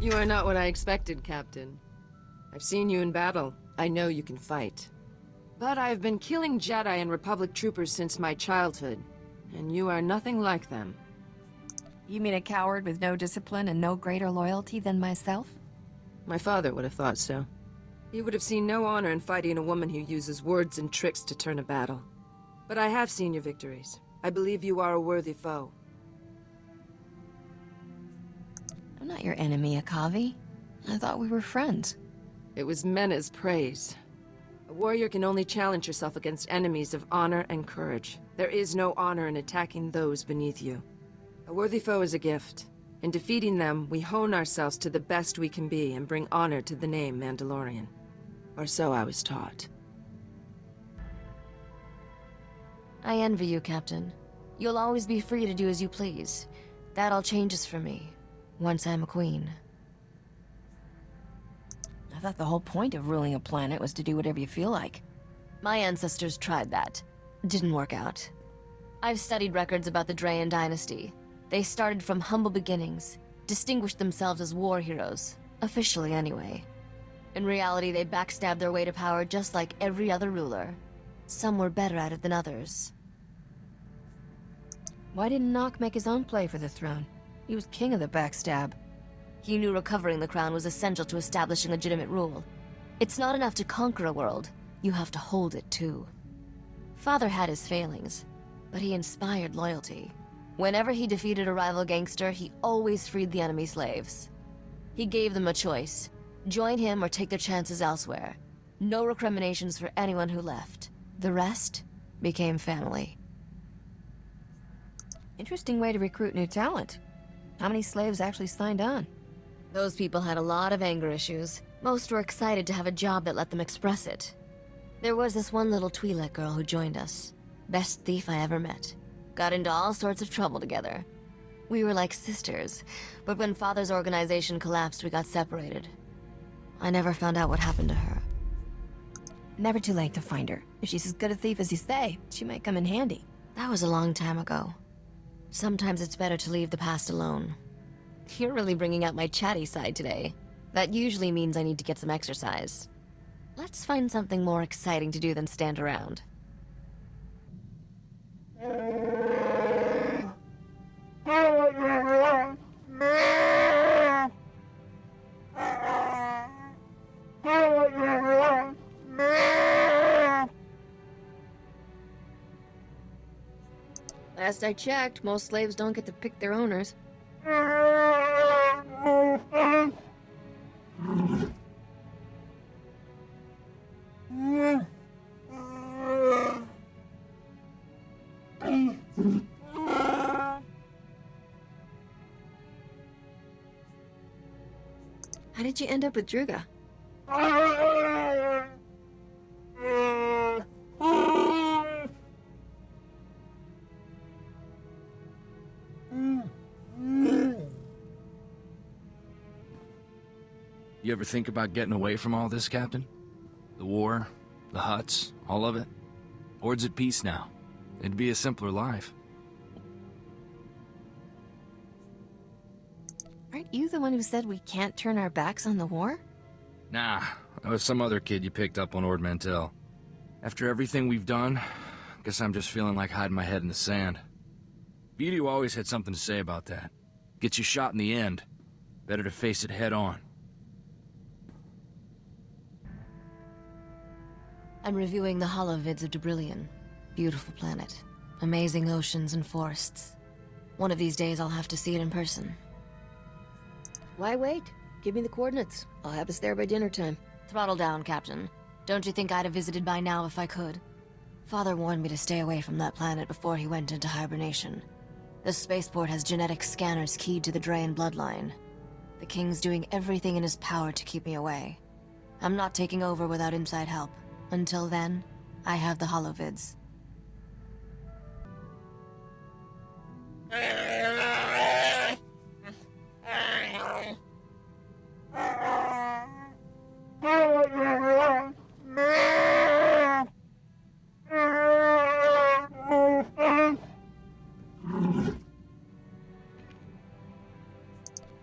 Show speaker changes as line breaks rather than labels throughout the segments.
You are not what I expected, Captain. I've seen you in battle. I know you can fight. But I've been killing Jedi and Republic troopers since my childhood, and you are nothing like them.
You mean a coward with no discipline and no greater loyalty than myself?
My father would have thought so. He would have seen no honor in fighting a woman who uses words and tricks to turn a battle. But I have seen your victories. I believe you are a worthy foe.
I'm not your enemy, Akavi. I thought we were friends.
It was Mena's praise. A warrior can only challenge herself against enemies of honor and courage. There is no honor in attacking those beneath you. A worthy foe is a gift. In defeating them, we hone ourselves to the best we can be and bring honor to the name Mandalorian. Or so I was taught.
I envy you, Captain. You'll always be free to do as you please. That all changes for me, once I'm a queen.
I thought the whole point of ruling a planet was to do whatever you feel like.
My ancestors tried that. Didn't work out. I've studied records about the Drayan dynasty. They started from humble beginnings, distinguished themselves as war heroes, officially anyway. In reality, they backstabbed their way to power just like every other ruler. Some were better at it than others.
Why didn't Nock make his own play for the throne? He was king of the backstab.
He knew recovering the crown was essential to establishing legitimate rule. It's not enough to conquer a world, you have to hold it too. Father had his failings, but he inspired loyalty. Whenever he defeated a rival gangster, he always freed the enemy slaves. He gave them a choice. Join him or take their chances elsewhere. No recriminations for anyone who left. The rest became family.
Interesting way to recruit new talent. How many slaves actually signed on?
Those people had a lot of anger issues. Most were excited to have a job that let them express it. There was this one little Twi'lek girl who joined us. Best thief I ever met. Got into all sorts of trouble together. We were like sisters, but when Father's organization collapsed, we got separated. I never found out what happened to her.
Never too late to find her. If she's as good a thief as you say, she might come in handy.
That was a long time ago. Sometimes it's better to leave the past alone. You're really bringing out my chatty side today. That usually means I need to get some exercise. Let's find something more exciting to do than stand around.
Last I checked, most slaves don't get to pick their owners. How did you end up with Druga?
You ever think about getting away from all this, Captain? The war, the Hutts, all of it? Horde's at peace now. It'd be a simpler life.
Aren't you the one who said we can't turn our backs on the war?
Nah, that was some other kid you picked up on Ord Mantell. After everything we've done, guess I'm just feeling like hiding my head in the sand. Beauty always had something to say about that. Gets you shot in the end. Better to face it head on.
I'm reviewing the holovids of Dubrillion. Beautiful planet. Amazing oceans and forests. One of these days I'll have to see it in person.
Why wait? Give me the coordinates. I'll have us there by dinner time.
Throttle down, Captain. Don't you think I'd have visited by now if I could? Father warned me to stay away from that planet before he went into hibernation. The spaceport has genetic scanners keyed to the Drayan bloodline. The King's doing everything in his power to keep me away. I'm not taking over without inside help. Until then, I have the holovids.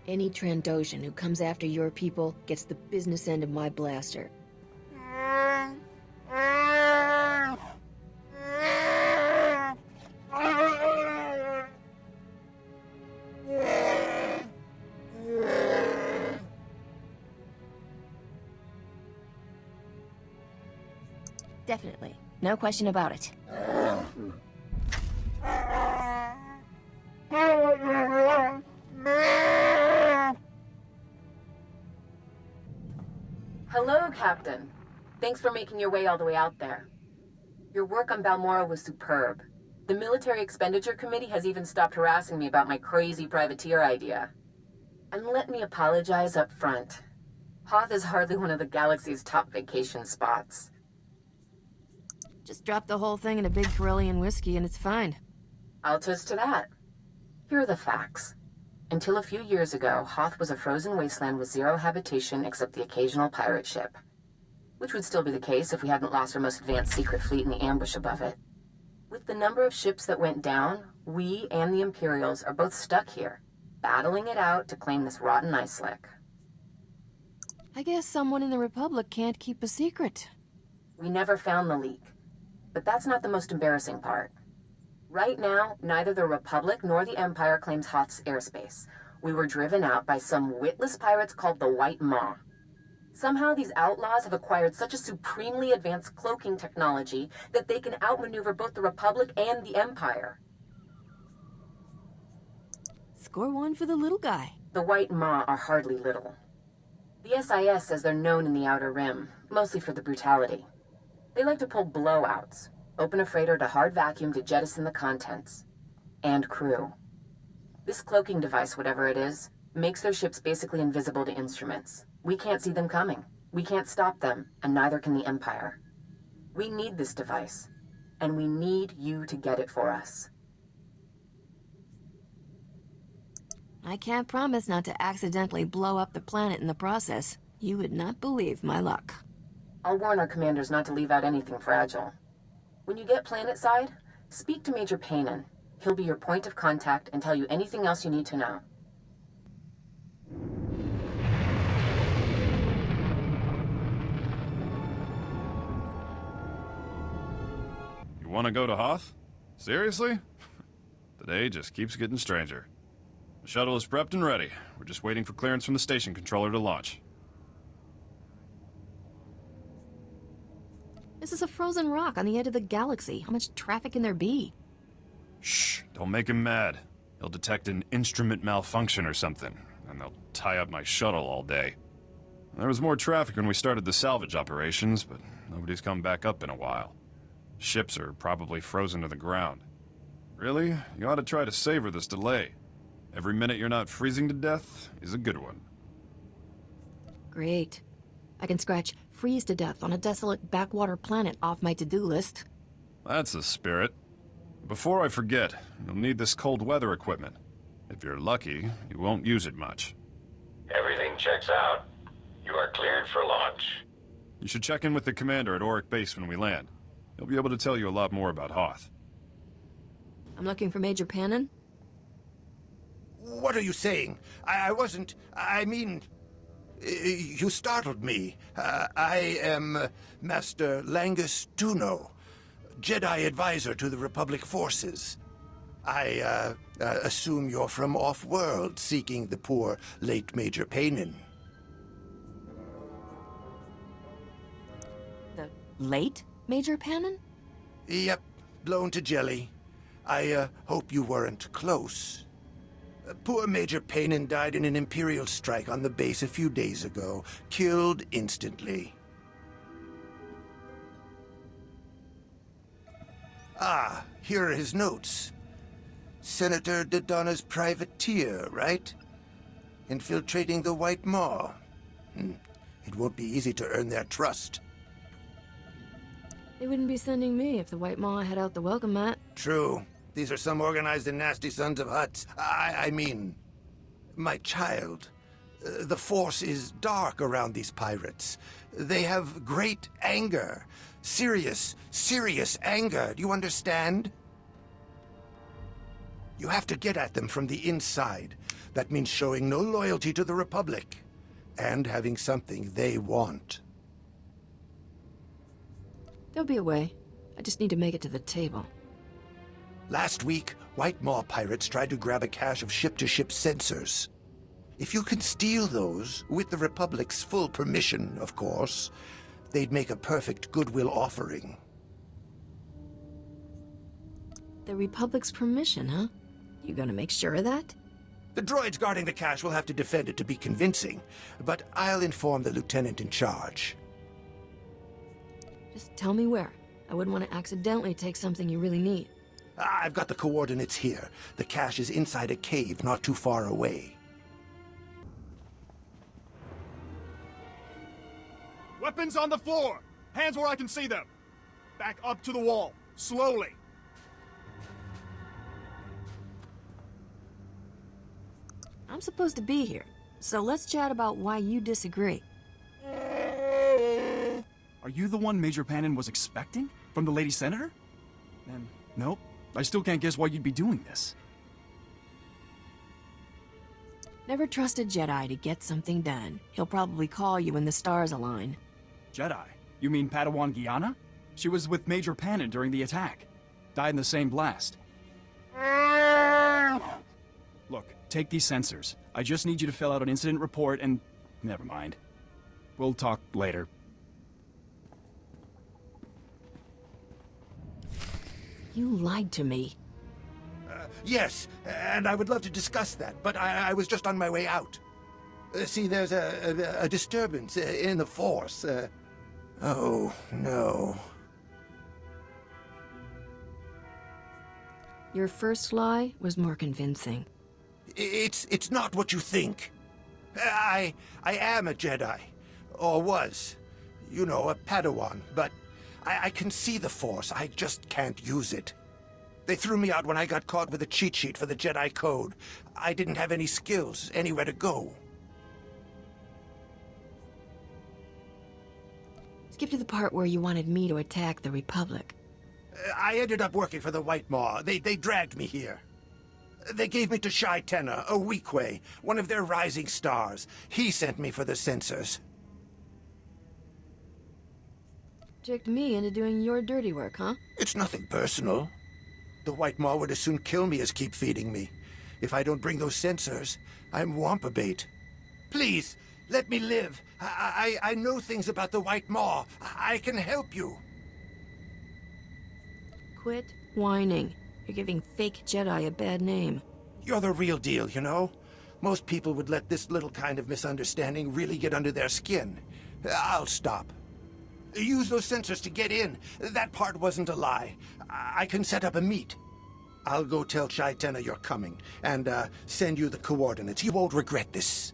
Any Trandoshan who comes after your people gets the business end of my blaster. Definitely. No question about it.
Hello, Captain. Thanks for making your way all the way out there. Your work on Balmora was superb. The Military Expenditure Committee has even stopped harassing me about my crazy privateer idea. And let me apologize up front. Hoth is hardly one of the galaxy's top vacation spots.
Just drop the whole thing in a big Corellian whiskey and it's fine.
I'll toast to that. Here are the facts. Until a few years ago, Hoth was a frozen wasteland with zero habitation except the occasional pirate ship. Which would still be the case if we hadn't lost our most advanced secret fleet in the ambush above it. With the number of ships that went down, we and the Imperials are both stuck here, battling it out to claim this rotten ice slick.
I guess someone in the Republic can't keep a secret.
We never found the leak. But that's not the most embarrassing part. Right now, neither the Republic nor the Empire claims Hoth's airspace. We were driven out by some witless pirates called the White Maw. Somehow these outlaws have acquired such a supremely advanced cloaking technology that they can outmaneuver both the Republic and the Empire.
Score one for the little guy.
The White Maw are hardly little. The SIS says they're known in the Outer Rim, mostly for the brutality. They like to pull blowouts, open a freighter to hard vacuum to jettison the contents. And crew. This cloaking device, whatever it is, makes their ships basically invisible to instruments. We can't see them coming. We can't stop them, and neither can the Empire. We need this device, and we need you to get it for us.
I can't promise not to accidentally blow up the planet in the process. You would not believe my luck.
I'll warn our commanders not to leave out anything fragile. When you get planetside, speak to Major Paynon. He'll be your point of contact and tell you anything else you need to know.
You want to go to Hoth? Seriously? The day just keeps getting stranger. The shuttle is prepped and ready. We're just waiting for clearance from the station controller to launch.
This is a frozen rock on the edge of the galaxy. How much traffic can there be?
Shh, don't make him mad. He'll detect an instrument malfunction or something, and they'll tie up my shuttle all day. There was more traffic when we started the salvage operations, but nobody's come back up in a while. Ships are probably frozen to the ground. Really, you ought to try to savor this delay. Every minute you're not freezing to death is a good one.
Great. I can scratch freeze to death on a desolate backwater planet off my to-do list.
That's the spirit. Before I forget, you'll need this cold weather equipment. If you're lucky, you won't use it much.
Everything checks out. You are cleared for launch.
You should check in with the commander at Auric Base when we land. He'll be able to tell you a lot more about Hoth.
I'm looking for Major Paynon.
What are you saying? I wasn't... I mean... You startled me. I am Master Langus Tuno, Jedi advisor to the Republic forces. I assume you're from off-world, seeking the poor late Major Paynon.
The late Major Paynon?
Yep, blown to jelly. I hope you weren't close. Poor Major Paynon died in an Imperial strike on the base a few days ago. Killed instantly. Ah, here are his notes. Senator Dodonna's privateer, right? Infiltrating the White Maw. It won't be easy to earn their trust.
They wouldn't be sending me if the White Maw had out the welcome mat.
True. These are some organized and nasty sons of Hutts. I mean, my child. The Force is dark around these pirates. They have great anger. Serious anger. Do you understand? You have to get at them from the inside. That means showing no loyalty to the Republic, and having something they want.
There'll be a way. I just need to make it to the table.
Last week, White Maw pirates tried to grab a cache of ship-to-ship sensors. If you can steal those, with the Republic's full permission, of course, they'd make a perfect goodwill offering.
The Republic's permission, huh? You gonna make sure of that?
The droids guarding the cache will have to defend it to be convincing, but I'll inform the lieutenant in charge.
Just tell me where. I wouldn't want to accidentally take something you really need.
I've got the coordinates here. The cache is inside a cave not too far away.
Weapons on the floor! Hands where I can see them! Back up to the wall, slowly!
I'm supposed to be here, so let's chat about why you disagree.
Are you the one Major Pannon was expecting? From the Lady Senator? Then, nope. I still can't guess why you'd be doing this.
Never trust a Jedi to get something done. He'll probably call you when the stars align.
Jedi? You mean Padawan Guyana? She was with Major Pannon during the attack. Died in the same blast. Look, take these sensors. I just need you to fill out an incident report and... never mind. We'll talk later.
You lied to me.
Yes, and I would love to discuss that, but I was just on my way out. See, there's a disturbance in the Force. Oh, no.
Your first lie was more convincing.
It's not what you think. I am a Jedi. Or was. You know, a Padawan, but I can see the Force. I just can't use it. They threw me out when I got caught with a cheat sheet for the Jedi Code. I didn't have any skills, anywhere to go.
Skip to the part where you wanted me to attack the Republic.
I ended up working for the White Maw. They dragged me here. They gave me to Shai Tenna, a Weequay, one of their rising stars. He sent me for the sensors.
Tricked me into doing your dirty work, huh?
It's nothing personal. The White Maw would as soon kill me as keep feeding me. If I don't bring those sensors, I'm Wampa bait. Please, let me live. I know things about the White Maw. I can help you.
Quit whining. You're giving fake Jedi a bad name.
You're the real deal, you know? Most people would let this little kind of misunderstanding really get under their skin. I'll stop. Use those sensors to get in. That part wasn't a lie. I can set up a meet. I'll go tell Shai Tenna you're coming, and send you the coordinates. You won't regret this.